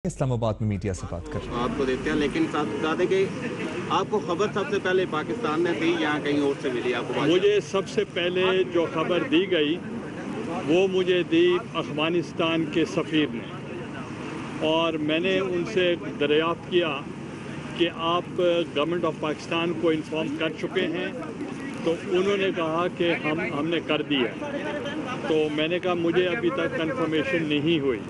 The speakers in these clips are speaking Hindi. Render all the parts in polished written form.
इस्लामाबाद में मीडिया से बात कर आपको देते हैं, लेकिन बता दें कि आपको खबर सबसे पहले पाकिस्तान ने दी या कहीं और से मिली? आपको मुझे सबसे पहले जो खबर दी गई वो मुझे दी अफगानिस्तान के सफ़ीर ने, और मैंने उनसे दरियाफ्त किया कि आप गवर्नमेंट ऑफ पाकिस्तान को इन्फॉर्म कर चुके हैं, तो उन्होंने कहा कि हमने कर दिया। तो मैंने कहा मुझे अभी तक कंफर्मेशन नहीं हुई।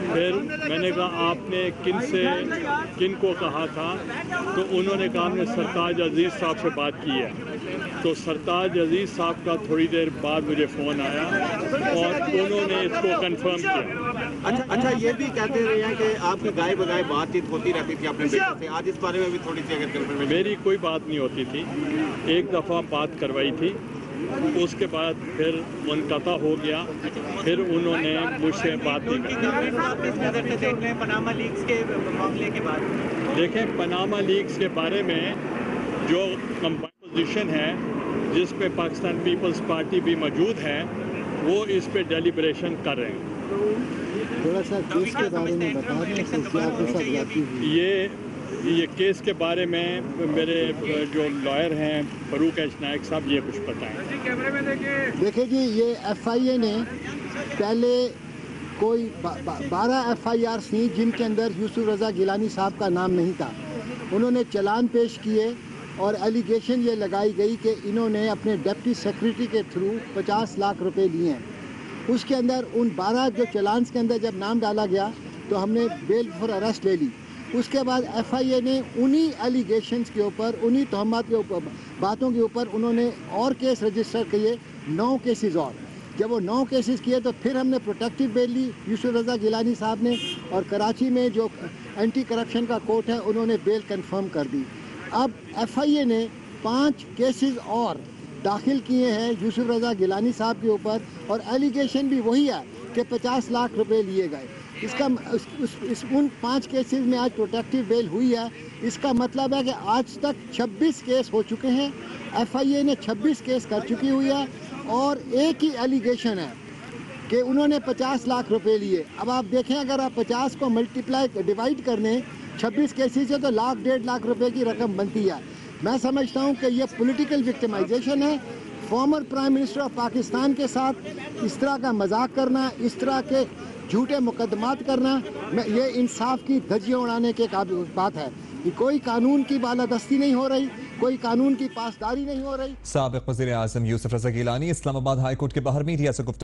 फिर मैंने कहा आपने किन को कहा था? तो उन्होंने कहा हमने सरताज अजीज़ साहब से बात की है। तो सरताज अजीज़ साहब का थोड़ी देर बाद मुझे फ़ोन आया और उन्होंने इसको कंफर्म किया। अच्छा, ये भी कहते रहे हैं कि आपकी गाय बगाए बातचीत होती रहती थी अपने बेटे से, आज इस बारे में भी थोड़ी सी अगर कंफर्मेशन? मेरी कोई बात नहीं होती थी, एक दफ़ा बात करवाई थी, उसके बाद फिर मुनक़ता हो गया, फिर उन्होंने मुझसे बात नहीं की। पनामा लीक्स के मामले के बाद देखें, पनामा लीक्स के बारे में जो कंपोजिशन है जिस पे पाकिस्तान पीपल्स पार्टी भी मौजूद है, वो इस पे डेलिब्रेशन कर रहे हैं। थोड़ा सा केस के बारे में बता दें तो क्या आपके साथ जाती हुई? ये केस के बारे में मेरे जो लॉयर हैं फरूक एच नायक साहब ये कुछ बताएं। देखिए जी, ये FIA ने पहले कोई 12 FIRs थी जिनके अंदर यूसुफ रज़ा गिलानी साहब का नाम नहीं था। उन्होंने चालान पेश किए और एलिगेशन ये लगाई गई कि इन्होंने अपने डिप्टी सेक्रेटरी के थ्रू 50 लाख रुपए लिए हैं। उसके अंदर उन 12 जो चालान्स के अंदर जब नाम डाला गया तो हमने बेल फॉर अरेस्ट ले ली। उसके बाद FIA ने उन्हीं एलिगेशंस के ऊपर, उन्हीं तहमत के ऊपर, बातों के ऊपर उन्होंने और केस रजिस्टर किए, 9 केसेस। और जब वो 9 केसेस किए तो फिर हमने प्रोटेक्टिव बेल ली यूसुफ रज़ा गिलानी साहब ने, और कराची में जो एंटी करप्शन का कोर्ट है उन्होंने बेल कंफर्म कर दी। अब FIA ने 5 केसेस और दाखिल किए हैं यूसुफ रज़ा गिलानी साहब के ऊपर, और एलिगेशन भी वही है कि 50 लाख रुपए लिए गए। इसका उन 5 केसेस में आज प्रोटेक्टिव बेल हुई है। इसका मतलब है कि आज तक 26 केस हो चुके हैं, FIA ने 26 केस कर चुकी हुई है, और एक ही एलिगेशन है कि उन्होंने 50 लाख रुपए लिए। अब आप देखें, अगर आप 50 को डिवाइड कर दें 26 केसेस से तो लाख 1.5 लाख रुपए की रकम बनती है। मैं समझता हूँ कि यह पॉलिटिकल विक्टिमाइजेशन है। Former prime minister of Pakistan के साथ इस तरह का मजाक करना, इस तरह के झूठे मुकदमात करना, ये इंसाफ की धज्जियां उड़ाने के बात है। कि कोई कानून की बालादस्ती नहीं हो रही, कोई कानून की पासदारी नहीं हो रही। साबिक़ वज़ीर आज़म यूसुफ रज़ा गिलानी इस्लामाबाद हाई कोर्ट के बाहर मीडिया से गुफ्तगू